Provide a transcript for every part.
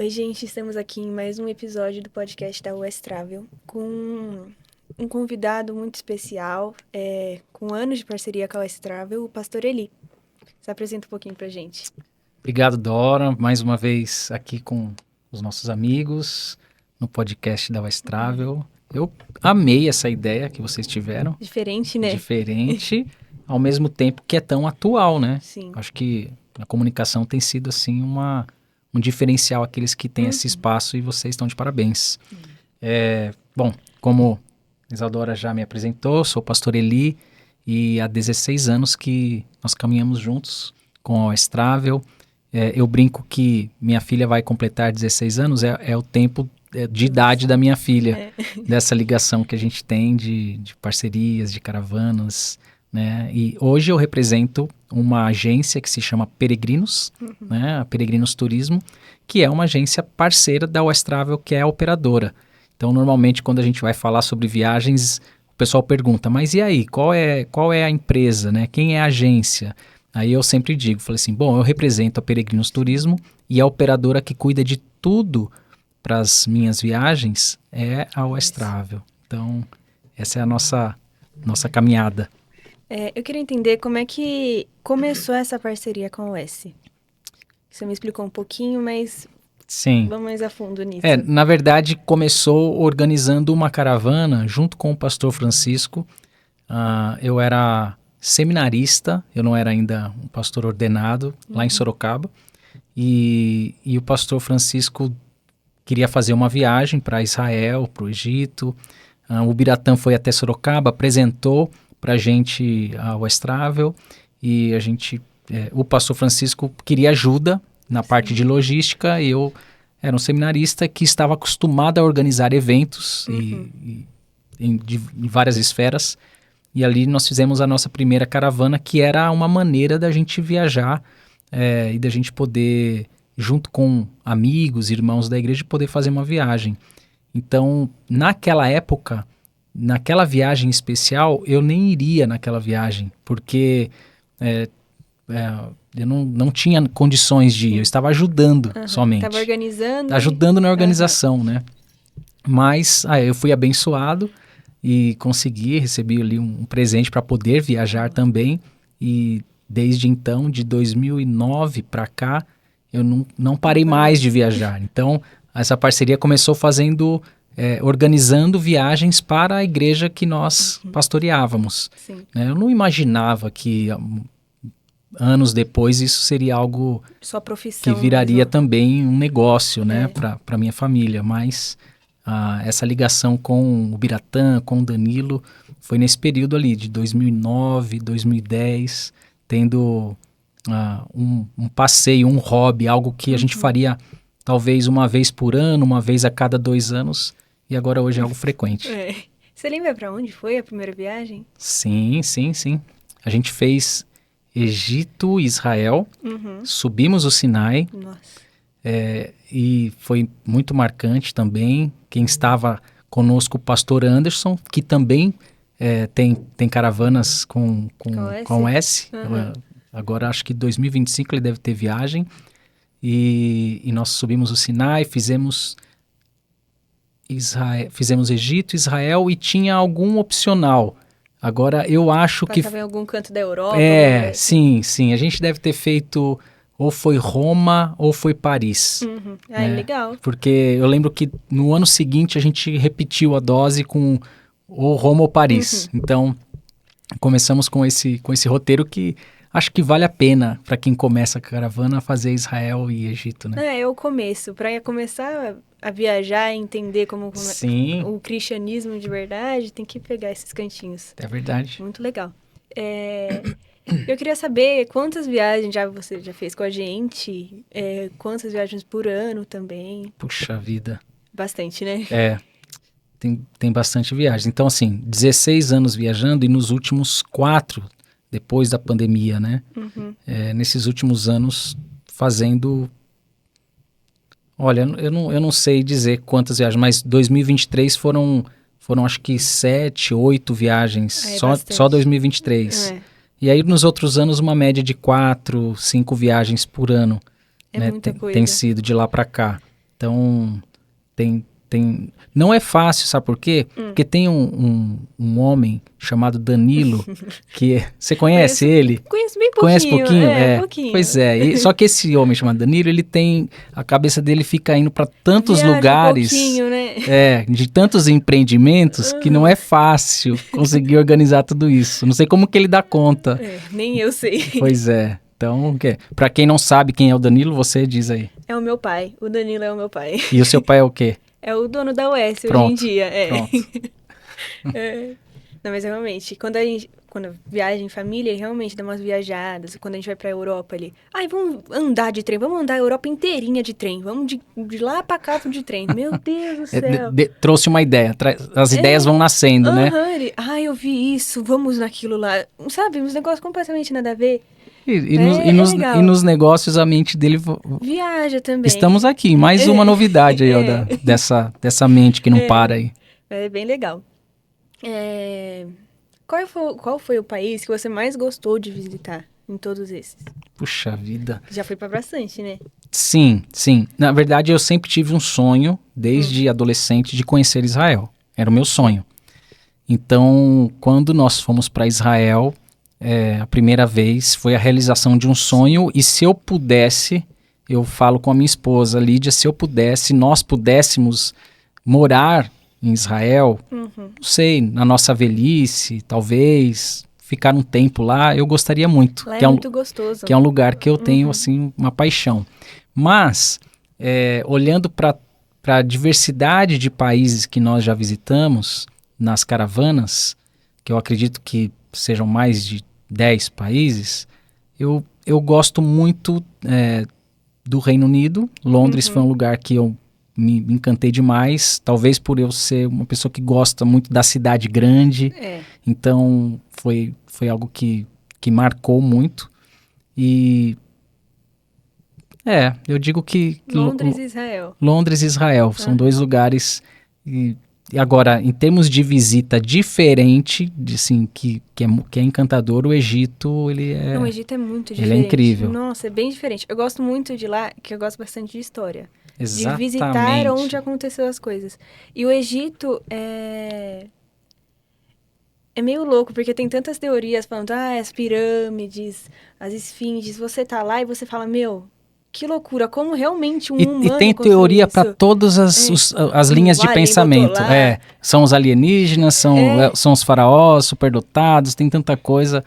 Oi, gente, estamos aqui em mais um episódio do podcast da US Travel com um convidado muito especial, com anos de parceria com a US Travel, o Pastor Eli. Se apresenta um pouquinho pra gente. Obrigado, Dora, mais uma vez aqui com os nossos amigos no podcast da US Travel. Eu amei essa ideia que vocês tiveram, Diferente, né? diferente, ao mesmo tempo que é tão atual, né? Sim. Acho que a comunicação tem sido, assim, um diferencial aqueles que têm esse espaço e vocês estão de parabéns. Bom, como a Isadora já me apresentou, sou o pastor Eli e há 16 anos que nós caminhamos juntos com a US Travel. Eu brinco que minha filha vai completar 16 anos, é o tempo de idade da minha filha, dessa ligação que a gente tem de parcerias, de caravanas, né? E hoje eu represento uma agência que se chama Peregrinos, né? A Peregrinos Turismo, que é uma agência parceira da US Travel, que é a operadora. Então, normalmente, quando a gente vai falar sobre viagens, o pessoal pergunta, mas e aí, qual é a empresa, né? Quem é a agência? Aí eu sempre digo, falei assim, bom, eu represento a Peregrinos Turismo e a operadora que cuida de tudo para as minhas viagens é a US Travel. Então, essa é a nossa caminhada. Eu queria entender como é que começou essa parceria com a US. Você me explicou um pouquinho, mas Sim. vamos mais a fundo nisso. Na verdade, começou organizando uma caravana junto com o pastor Francisco. Eu era seminarista, eu não era ainda um pastor ordenado, lá em Sorocaba. E o pastor Francisco queria fazer uma viagem para Israel, para o Egito. O Biratã foi até Sorocaba, apresentou para a gente a US Travel e o pastor Francisco queria ajuda na parte de logística e eu era um seminarista que estava acostumado a organizar eventos em várias esferas. E ali nós fizemos a nossa primeira caravana, que era uma maneira da gente viajar e da gente poder, junto com amigos, irmãos da igreja, poder fazer uma viagem. Então, naquela época, naquela viagem especial, eu nem iria naquela viagem, porque eu não tinha condições de ir, eu estava ajudando somente. Estava organizando. Ajudando na organização, né? Mas eu fui abençoado e recebi ali um presente para poder viajar também. E desde então, de 2009 para cá, eu não parei mais de viajar. Então, essa parceria começou organizando viagens para a igreja que nós pastoreávamos. Eu não imaginava que anos depois isso seria algo Sua profissão que viraria mesmo. também um negócio, né, para minha família. Mas essa ligação com o Biratã, com o Danilo, foi nesse período ali de 2009, 2010, tendo um passeio, um hobby, algo que a gente faria talvez uma vez por ano, uma vez a cada 2 anos, e agora hoje é algo frequente. Você lembra para onde foi a primeira viagem? Sim. A gente fez Egito, Israel, subimos o Sinai. Nossa. E foi muito marcante também. Quem estava conosco, o pastor Anderson, que também tem caravanas com o S. Agora acho que 2025 ele deve ter viagem. E nós subimos o Sinai, fizemos Egito, Israel e tinha algum opcional. Agora eu acho que... Passava em algum canto da Europa. Sim. A gente deve ter feito... Ou foi Roma ou foi Paris. Legal. Porque eu lembro que no ano seguinte a gente repetiu a dose com ou Roma ou Paris. Então, começamos com esse roteiro que acho que vale a pena para quem começa a caravana fazer Israel e Egito, né? É o começo. Para começar a viajar e entender como o cristianismo de verdade, tem que pegar esses cantinhos. É verdade. Muito legal. Eu queria saber quantas viagens você já fez com a gente, quantas viagens por ano também. Puxa vida. Bastante, né? Tem bastante viagem. Então, assim, 16 anos viajando e nos últimos 4, depois da pandemia, né? Nesses últimos anos fazendo... Olha, eu não sei dizer quantas viagens, mas 2023 foram acho que 7, 8 viagens, só 2023. E aí, nos outros anos, uma média de 4, 5 viagens por ano. Muita coisa. Tem sido de lá para cá. Então, não é fácil, sabe por quê? Porque tem um homem chamado Danilo, que você conhece ele? Conheço bem pouquinho. Conhece pouquinho? Pouquinho. Pois é, só que esse homem chamado Danilo, a cabeça dele fica indo para tantos lugares, um pouquinho, né? de tantos empreendimentos, que não é fácil conseguir organizar tudo isso. Não sei como que ele dá conta. Nem eu sei. Pois é. Então, para quem não sabe quem é o Danilo, você diz aí. É o meu pai. O Danilo é o meu pai. E o seu pai é o quê? É o dono da UES hoje em dia. Pronto. Não, mas realmente, quando viaja em família, realmente dá umas viajadas. Quando a gente vai pra Europa ali, vamos andar de trem, vamos andar a Europa inteirinha de trem. Vamos de lá pra cá de trem. Meu Deus do céu. Trouxe uma ideia, as ideias vão nascendo, né? Eu vi isso, vamos naquilo lá. Sabe, uns negócios completamente nada a ver. E nos negócios a mente dele viaja também. Estamos aqui, mais uma novidade aí, ó, dessa mente que não para aí. É bem legal. Qual foi o país que você mais gostou de visitar em todos esses? Puxa vida. Já foi pra bastante, né? Sim. Na verdade, eu sempre tive um sonho, desde adolescente, de conhecer Israel. Era o meu sonho. Então, quando nós fomos para Israel, a primeira vez foi a realização de um sonho, e se eu pudesse, eu falo com a minha esposa, Lídia, se eu pudesse, nós pudéssemos morar em Israel, não sei, na nossa velhice, talvez, ficar um tempo lá, eu gostaria muito. Lá é muito gostoso. Que é um lugar que eu tenho, assim, uma paixão. Mas, olhando para a diversidade de países que nós já visitamos, nas caravanas, que eu acredito que sejam mais de 10 países, eu gosto muito do Reino Unido. Londres foi um lugar que eu me encantei demais, talvez por eu ser uma pessoa que gosta muito da cidade grande, então foi algo que marcou muito. E eu digo que Londres e Israel. Londres e Israel são dois lugares. E agora, em termos de visita diferente, assim, que é encantador, o Egito, ele é... Não, o Egito é muito diferente. Ele é incrível. Nossa, é bem diferente. Eu gosto muito de lá, que eu gosto bastante de história. Exatamente. De visitar onde aconteceu as coisas. E o Egito é meio louco, porque tem tantas teorias falando, as pirâmides, as esfinges, você tá lá e você fala, meu... Que loucura, como realmente humano E tem teoria para todas as linhas de pensamento. São os alienígenas, são os faraós superdotados, tem tanta coisa.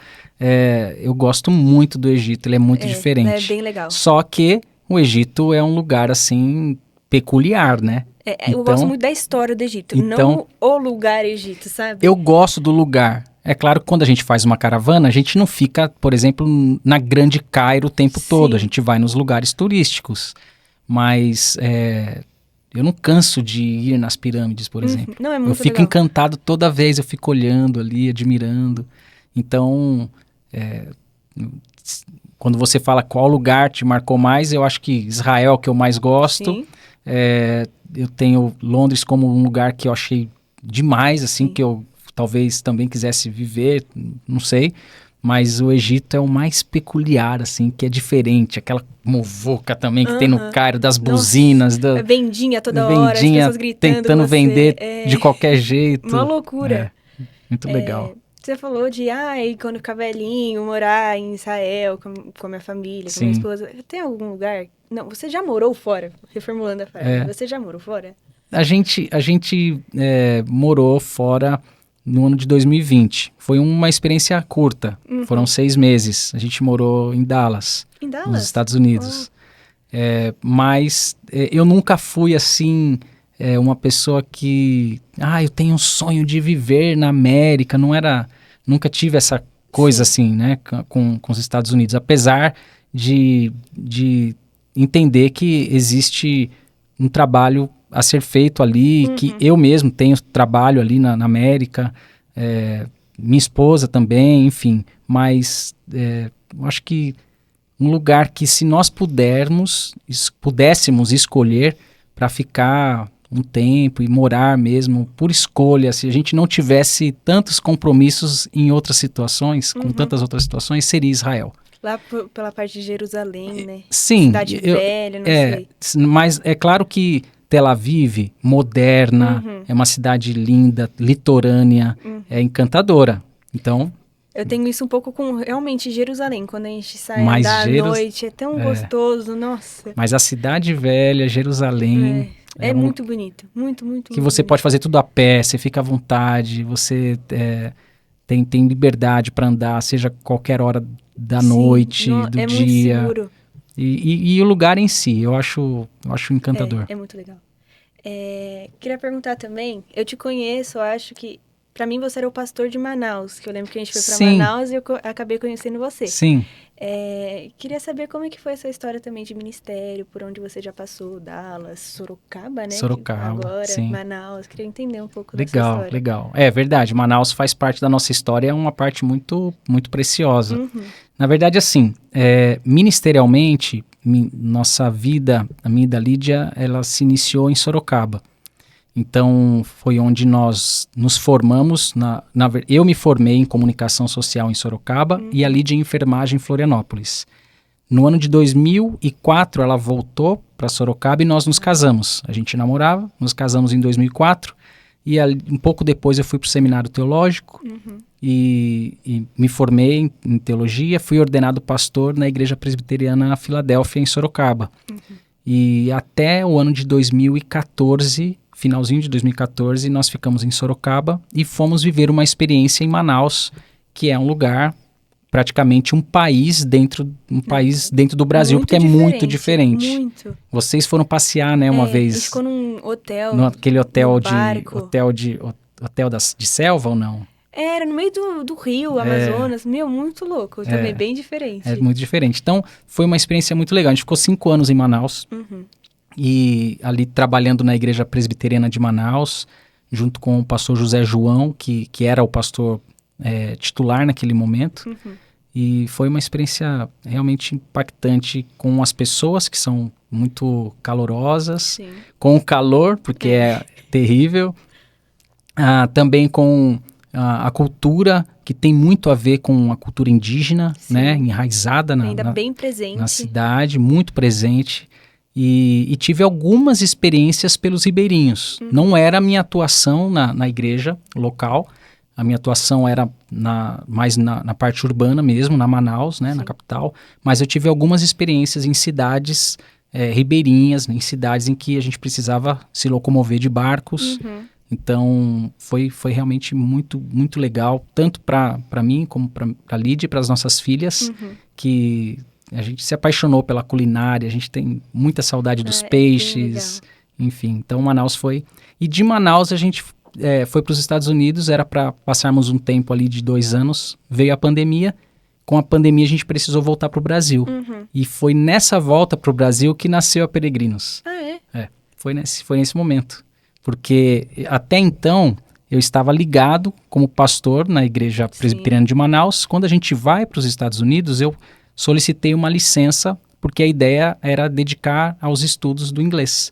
Eu gosto muito do Egito, ele é muito diferente. É bem legal. Só que o Egito é um lugar, assim, peculiar, né? Eu gosto muito da história do Egito, não o lugar Egito, sabe? Eu gosto do lugar. É claro que quando a gente faz uma caravana, a gente não fica, por exemplo, na Grande Cairo o tempo todo. A gente vai nos lugares turísticos. Mas eu não canso de ir nas pirâmides, por exemplo. Não, é muito eu fico legal. Encantado toda vez, eu fico olhando ali, admirando. Então, quando você fala qual lugar te marcou mais, eu acho que Israel é o que eu mais gosto. Sim. Eu tenho Londres como um lugar que eu achei demais, assim, que eu talvez também quisesse viver, não sei, mas o Egito é o mais peculiar, assim, que é diferente, aquela muvuca também que tem no Cairo, das buzinas, a vendinha toda hora, as pessoas gritando, tentando vender de qualquer jeito. Uma loucura. Muito legal. Você falou de, quando ficar velhinho, morar em Israel com a minha família, com a minha esposa. Tem algum lugar? Não, você já morou fora? Reformulando a frase. Você já morou fora? A gente morou fora no ano de 2020. Foi uma experiência curta. Foram 6 meses. A gente morou em Dallas, nos Estados Unidos. Mas eu nunca fui, assim, uma pessoa que... eu tenho um sonho de viver na América. Nunca tive essa coisa assim, né, com os Estados Unidos. Apesar de entender que existe um trabalho a ser feito ali, que eu mesmo tenho trabalho ali na América, minha esposa também, enfim, mas eu acho que um lugar que, se nós pudéssemos escolher para ficar um tempo e morar mesmo por escolha, se a gente não tivesse tantos compromissos em outras situações, com tantas outras situações, seria Israel. Lá pela parte de Jerusalém, né? Sim. Cidade Velha, não sei. Mas é claro que Tel Aviv, moderna, é uma cidade linda, litorânea, é encantadora. Então... Eu tenho isso um pouco com, realmente, Jerusalém. Quando a gente sai Mas andar à noite, é tão gostoso, nossa. Mas a Cidade Velha, Jerusalém... É muito bonito, muito, muito que você bonito. pode fazer tudo a pé, você fica à vontade, você tem liberdade para andar, seja qualquer hora da noite, do dia. Muito seguro. E o lugar em si, eu acho encantador. É muito legal. Queria perguntar também, eu te conheço, eu acho que, pra mim você era o pastor de Manaus, que eu lembro que a gente foi pra Manaus e eu acabei conhecendo você. Sim. Queria saber como é que foi a sua história também de ministério, por onde você já passou, Dallas, Sorocaba, né? Sorocaba, agora, sim. Manaus, queria entender um pouco da sua história. Legal. É verdade, Manaus faz parte da nossa história, é uma parte muito, muito preciosa. Na verdade, assim, ministerialmente, nossa vida, a minha e da Lídia, ela se iniciou em Sorocaba. Então, foi onde nós nos formamos. Eu me formei em comunicação social em Sorocaba e a Lídia em enfermagem em Florianópolis. No ano de 2004, ela voltou para Sorocaba e nós nos casamos. A gente namorava, nos casamos em 2004 e um pouco depois eu fui para o seminário teológico e me formei em teologia. Fui ordenado pastor na Igreja Presbiteriana Filadélfia, em Sorocaba. E até o ano de 2014... finalzinho de 2014, nós ficamos em Sorocaba e fomos viver uma experiência em Manaus, que é um lugar, praticamente um país dentro do Brasil, porque é muito diferente. Muito. Vocês foram passear, né, uma vez? A gente ficou num hotel. Aquele hotel barco. de selva ou não? Era no meio do rio, Amazonas. Muito louco. Também bem diferente. É muito diferente. Então, foi uma experiência muito legal. A gente ficou 5 anos em Manaus. E ali trabalhando na Igreja Presbiteriana de Manaus, junto com o pastor José João, que era o pastor titular naquele momento. E foi uma experiência realmente impactante com as pessoas, que são muito calorosas, com o calor, porque é terrível, também com a cultura, que tem muito a ver com a cultura indígena, né, enraizada bem presente. Na cidade, muito presente. E tive algumas experiências pelos ribeirinhos. Não era a minha atuação na igreja local, a minha atuação era mais na parte urbana mesmo, na Manaus, né, na capital, mas eu tive algumas experiências em cidades ribeirinhas, em cidades em que a gente precisava se locomover de barcos. Então foi realmente muito, muito legal, tanto para mim como para a Lídia e para as nossas filhas, que... a gente se apaixonou pela culinária, a gente tem muita saudade dos peixes, enfim. Então, Manaus foi... E de Manaus, a gente foi para os Estados Unidos, era para passarmos um tempo ali de 2 anos. Veio a pandemia. Com a pandemia, a gente precisou voltar para o Brasil. E foi nessa volta para o Brasil que nasceu a Peregrinos. Foi nesse momento. Porque até então, eu estava ligado como pastor na Igreja Presbiteriana de Manaus. Quando a gente vai para os Estados Unidos, eu solicitei uma licença, porque a ideia era dedicar aos estudos do inglês.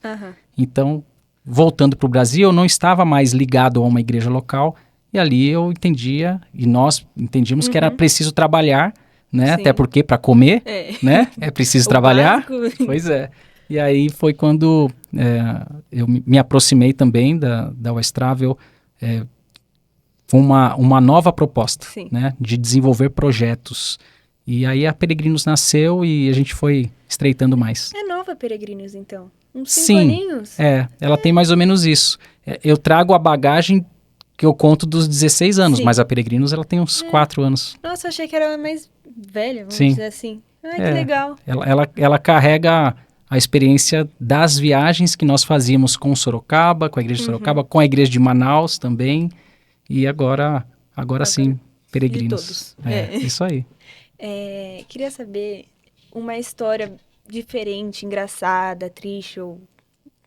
Então, voltando para o Brasil, eu não estava mais ligado a uma igreja local, e ali eu entendia, e nós entendíamos que era preciso trabalhar, né? Até porque para comer, né? É preciso trabalhar. Básico. Pois é. E aí foi quando eu me aproximei também da West Travel, com uma nova proposta, né? De desenvolver projetos. E aí a Peregrinos nasceu e a gente foi estreitando mais. É nova Peregrinos, então? Uns 5 aninhos? Ela tem mais ou menos isso. Eu trago a bagagem que eu conto dos 16 anos, mas a Peregrinos ela tem uns 4 anos. Nossa, achei que era mais velha, vamos dizer assim. Que legal. Ela carrega a experiência das viagens que nós fazíamos com Sorocaba, com a igreja de Sorocaba, com a igreja de Manaus também. E agora sim, Peregrinos. De todos. Isso aí. Queria saber uma história diferente, engraçada, triste, ou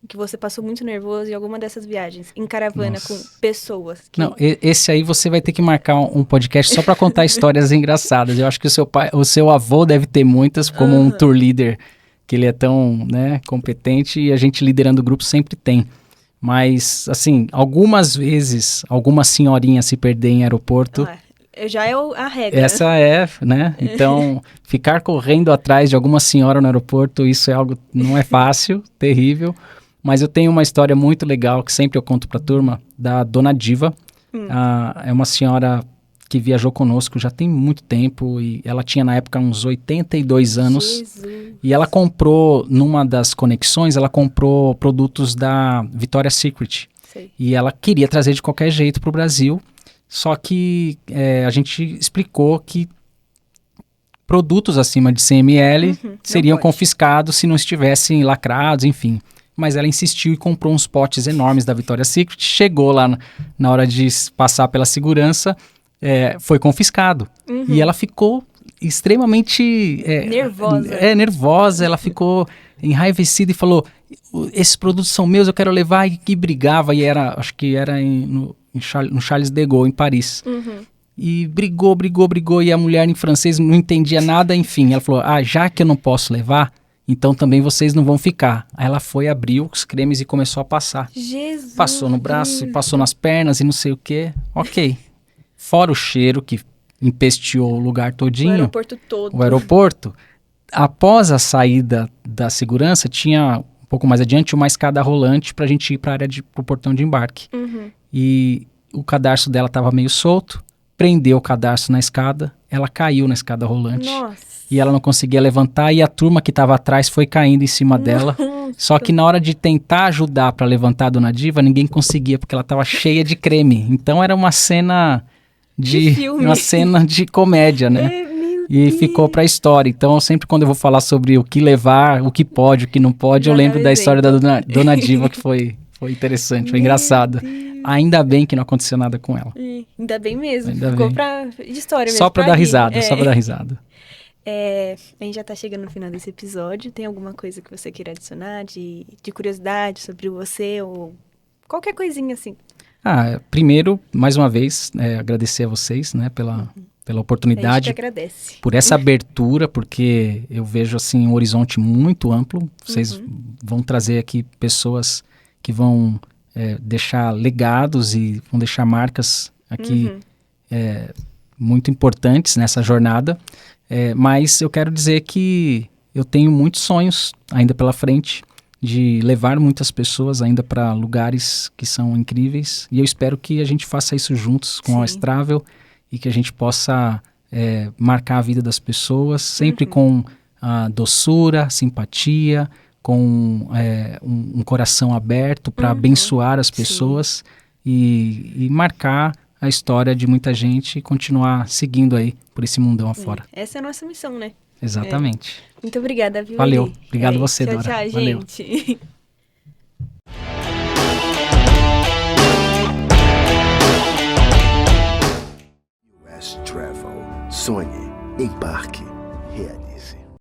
que você passou muito nervoso em alguma dessas viagens, em caravana. Nossa. Com pessoas. Não, esse aí você vai ter que marcar um podcast só para contar histórias engraçadas. Eu acho que o seu avô deve ter muitas, como um tour leader, que ele é tão, né, competente, e a gente liderando o grupo sempre tem. Mas, assim, algumas vezes, alguma senhorinha se perder em aeroporto... Já é a regra. Essa é, né? Então, ficar correndo atrás de alguma senhora no aeroporto, isso é algo, não é fácil, terrível. Mas eu tenho uma história muito legal que sempre eu conto pra turma, da Dona Diva. É uma senhora que viajou conosco já tem muito tempo e ela tinha na época uns 82 anos. Jesus. E ela comprou, numa das conexões, ela comprou produtos da Victoria's Secret. Sei. E ela queria trazer de qualquer jeito para o Brasil, só que a gente explicou que produtos acima de 100 ml seriam pode. confiscados se não estivessem lacrados, enfim. Mas ela insistiu e comprou uns potes enormes da Victoria's Secret, chegou lá na hora de passar pela segurança, foi confiscado. E ela ficou extremamente nervosa. Nervosa, ela ficou enraivecida e falou: esses produtos são meus, eu quero levar, e brigava, e acho que era no Charles de Gaulle, em Paris. E brigou, e a mulher em francês não entendia nada, enfim, ela falou: já que eu não posso levar, então também vocês não vão ficar. Aí ela foi, abriu os cremes e começou a passar. Jesus. Passou no braço, passou nas pernas e não sei o que. Ok. Fora o cheiro que empesteou o lugar todinho. O aeroporto todo. O aeroporto. Após a saída da segurança, tinha um pouco mais adiante uma escada rolante para a gente ir para pro portão de embarque. E o cadarço dela estava meio solto, prendeu o cadarço na escada, ela caiu na escada rolante. Nossa. E ela não conseguia levantar e a turma que estava atrás foi caindo em cima dela. Só que na hora de tentar ajudar para levantar a Dona Diva, ninguém conseguia porque ela estava cheia de creme. Então era uma cena de filme. Uma cena de comédia, né? E ficou pra história. Então, sempre quando eu vou falar sobre o que levar, o que pode, o que não pode, eu lembro da história da Dona Diva, que foi interessante, foi engraçada. Ainda bem que não aconteceu nada com ela. Ainda bem mesmo. Ficou de história mesmo. Só pra dar risada, só pra dar risada. A gente já tá chegando no final desse episódio. Tem alguma coisa que você queira adicionar de curiosidade sobre você ou qualquer coisinha assim? Primeiro, mais uma vez, agradecer a vocês, né, pela oportunidade. A gente que agradece. Por essa abertura, porque eu vejo, assim, um horizonte muito amplo. Vocês vão trazer aqui pessoas que vão deixar legados e vão deixar marcas aqui muito importantes nessa jornada. Mas eu quero dizer que eu tenho muitos sonhos ainda pela frente, de levar muitas pessoas ainda para lugares que são incríveis. E eu espero que a gente faça isso juntos com a Oestrável e que a gente possa marcar a vida das pessoas, sempre com doçura, simpatia, com um coração aberto para abençoar as pessoas e marcar a história de muita gente e continuar seguindo aí por esse mundão afora. Essa é a nossa missão, né? Exatamente. Muito obrigada, viu? Valeu. Obrigado você, Dora. Tchau, Valeu. gente. Oestrável. Sonhe, embarque, realize.